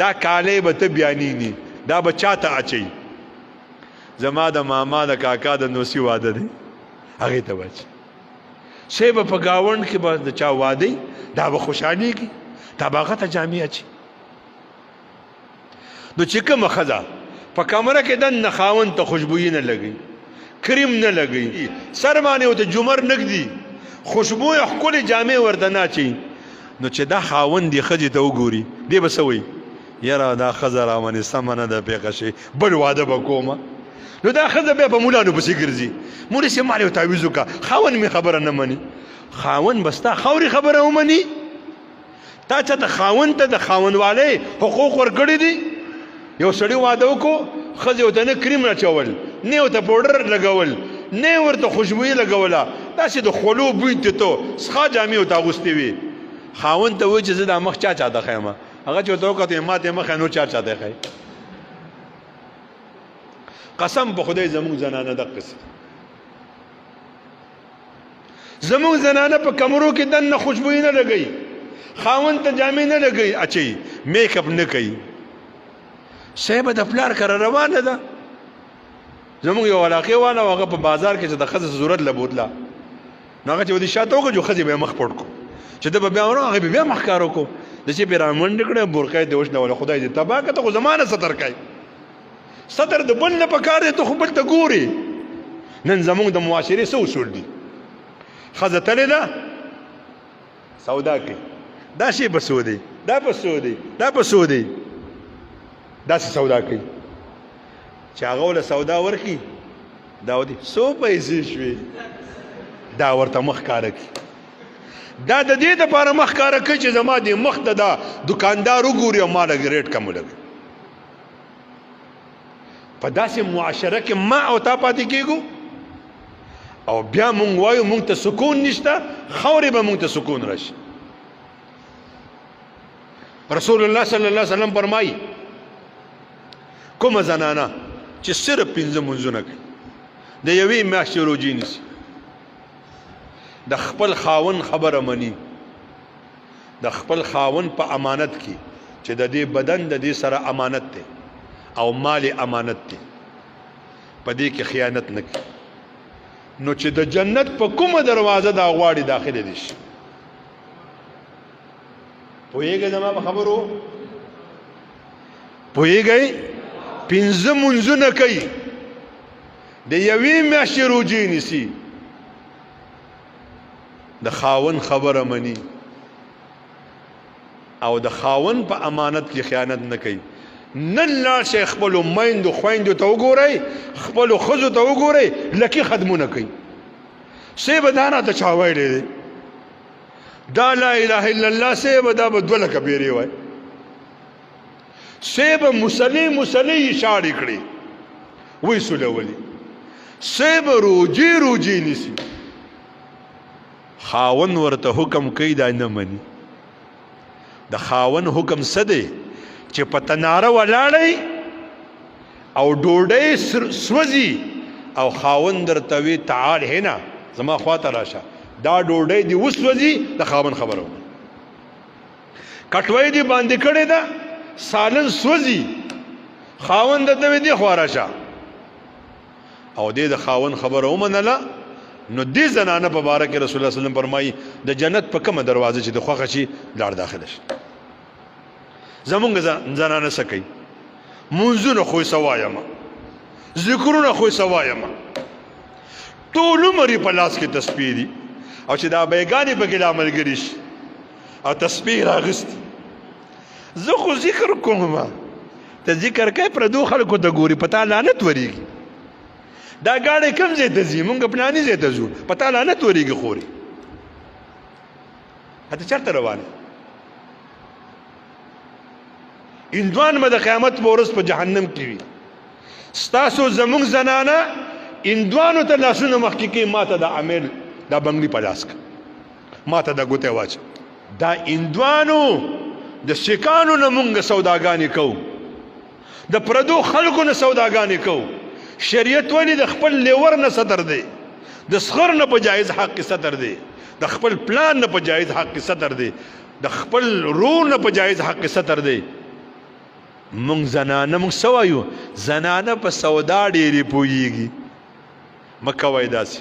دا کالی به ته بیانینی دا به چاته اچي زما د ماما د کاکا د نوسی واده دی هغې ته به اچي شی به په ګاونډ کې به د چا واده دا به خوشحالېږي دا به هغه ته جامې اچي نو چې کومه ښځه په کمره کې دننه خاوند ته خوشبويي نه لګوي کریم نه لګوي سر باندې ورته جمر نه ږدي خوشبویه ښکلې جامې ورته نه اچوي نو چې دا خاوند دې ښځې ته وګوري دی به څه وایي یاره دا ښځه راباندې سمه نه ده پېښه شي بل واده به کومه نو دا ښځه بیا په مولانو پسې ګرځي مولي صاحب ما یو تعویض وکړه خاوند مې خبره نه مني خاوند به ستا خاورې خبره ومني تا چاته خاوند ته د خاوندوالۍ حقوق ورکړي دي یو سړي واده وکړو ښځې ورته نه کریم اچول نه ورته پوډر لګول نه ورته خوشبويي لګوله داسې د خولو بوی تېته څښا جامې ورته اغوستې وي خاوند ته وایي چې زه دا مخ چا چاته ښیم هغه چې ورته وکتې ما ته یې مخ نور چا چاته ښایي قسم په خدای زموږ زنانه دقسې زموږ زنانه په کمرو کې دننه خوشبويي نه لګوي خاوند ته جامې نه لګوي اچوي میک اپ نه کوي شی به د پلار کره روانه ده زموږ یو علاقې والا هغه په بازار کې چې د ښځې ضرورت له بوتله نو هغه چې ودې شاته وکړو جو ښځې به یې مخ پټ کړو چې ده به بیا ورو هغې به بیا مخ کار وکړو د چې پې رامنډې کړې برقه یې ته وشنوله خدای دې تباه کړه ته خو زما نه ستر کوي ستر د بل نه په کار دی ته خو بل ته ګورې نن زموږ د معاشرې څه اصول دي ښځه تلې ده سودا کوي دا شی به څو دی دا به څو دی دا به څو دی داسې سودا کوي چې هغه وله سودا ورکړي دا ودي څو پیسې شوې دا ورته مخ کاره کړي دا د دې دپاره مخ کاره کوي چې زما دې مخ ته دا دکاندار وګوري او ما لږ ریټ کم ولګوي په داسې معاشره کې ما او تا پاتې کېږو او بیا مونږ وایو مونږ ته سکون نشته خاورې به مونږ ته سکون راشي رسول الله صلی الله علیه وسلم فرمایي کومه زنانه چې صرف 5 منځونه کوي د یوې میاشتې روجې نیسي د خپل خاوند خبره مني د خپل خاوند په امانت کې چې د دې بدن د دې سره امانت دی او مال امانت دی په دې کې خیانت نه کوي نو چې د جنت په کومه دروازه دا غواړي داخله دي شي پوهیږئ زما په خبرو پوهیږئ 5 منځونه کوي د یوې میاشتې روجې نیسي د خاوند خبره مني او د خاوند په امانت کې خیانت نه کوي نن لاړ شئ خپلو میندو خویندو ته وګورئ خپلو ښځو ته وګورئ لکي خدمونه کوي سی به دا راته چا ویلی دی دا لا اله الا الله سی به دا به 2 لکه بیرې وای سی به مسلې اشاړې کړي وی سولولي سی به روجې نیسي خاون ورته حکم کوي دا نه مني د خاون حکم څه دی چې په تناره ولاړی او ډوډۍ سوځي او خاون درته وي تعال هنا زما خواته راشه دا ډوډۍ دې وسوځي د خاون خبره کټوۍ دې باندې کړې ده سالن سوځي خاون درته وي دې خوا راشه او دې د خاون خبره ومنله نو دې زنانه په باره کې رسول الله صلی الله علیه وسلم فرمایي د جنت په کومه دروازه چې د خوښه شي لاړ داخله شي زمونږ زنانه څه کوي منځونه خو یې څه وایم ذکرونه خو یې څه وایم ټول عمر یې په لاس کې تسبیح دي او چې دا بیګانې پکې لا ملګري شي او تسبیح راغستې زه خو ذکر کوم ته ذکر کوې پردو خلکو ته ګوري په تا لعنت ورېږي دا ګاډی کوم ځای ته ځي مونږ پلاني ځای ته ځو په تا لعنت ورېږي خورې ته چېرته روانې هندوان به د قیامت په ورځ په جهنم کې وي ستاسو زموږ زنانه هندوانو ته لاسونه مخکې کوي ما ته د عامل دا بنګلي په لاس که ما ته دا ګوتی واچه دا هندوانو د سکانو نه مونږ سوداګانې کوو د پردو خلکو نه سوداګانې کوو شریعت ولې د خپل لیور نه ستر دی د سخر نه په جایز حق کې ستر دی د خپل پلان نه په جایز حق کې ستر دی د خپل رور نه په جایز حق کې ستر دی مونږ زنانه مونږ سوایو زنانه په سودا ډېرې پوهیږي مکه وای داسې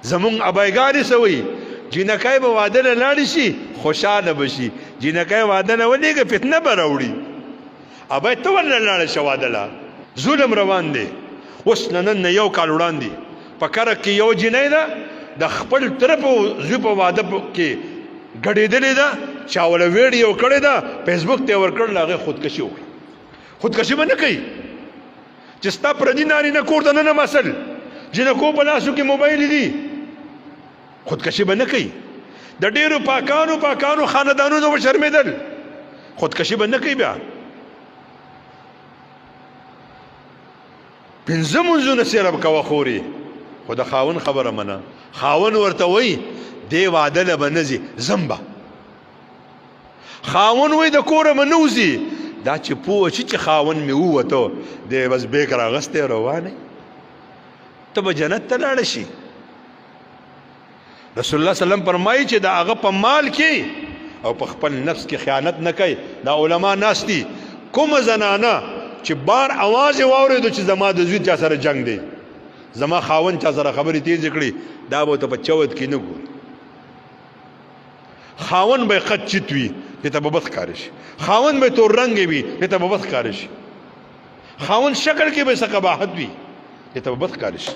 زمونږ ابایګانې سوی جینکای به واده نه لاړ شي خوشاله بشي جینکای واده نه ولېږه فتنه به راوړي ابای ته ولې لاړه شه واده لا ظلم روان دی اوس نن یو کال وړاندې په کرک کې یو جینۍ ده د خپل طرف زوی په واده کې ګډېدلې ده چا وله ویډیو کړې ده فیسبوک ته ورکړل هغې خودکشي وکړه خودکشي به نه کوي چې ستا پردي نارینه کور ته نه مسل جنکو په لاسو کې موبایل دي خودکشي به نه کوي د ډېرو پاکانو خاندانونو به شرمېدل خودکشي به نه کوي بیا پنځه منځونه سیرب کوه خورې خو د خاون خبره منه خاون ورته وایي دې واده له به نه ځي ځم به خاون وایي د کوره به نه وځي دا چې پوه شي چې خاون مې ووته دی بس بیک راغستی روانې ته به جنت ته لاړه شي رسول الله سلم فرمایي چې د هغه په مال کې او په خپل نفس کې خیانت نه کوي دا علما ناست دي کومه زنانه چې بار اواز یې واورېدو چې زما د زوی چا سره جنگ دی زما خاون چا سره خبرې تیزې کړي دا به ورته په چوت کې نه ګوري خاون به قد چت وي دې ته به بد ښکاره شي خاون به تور رنګې وي دې ته به بد ښکاره شي خاون شکل کې به څه قباحت وي دې ته به بد ښکاره شي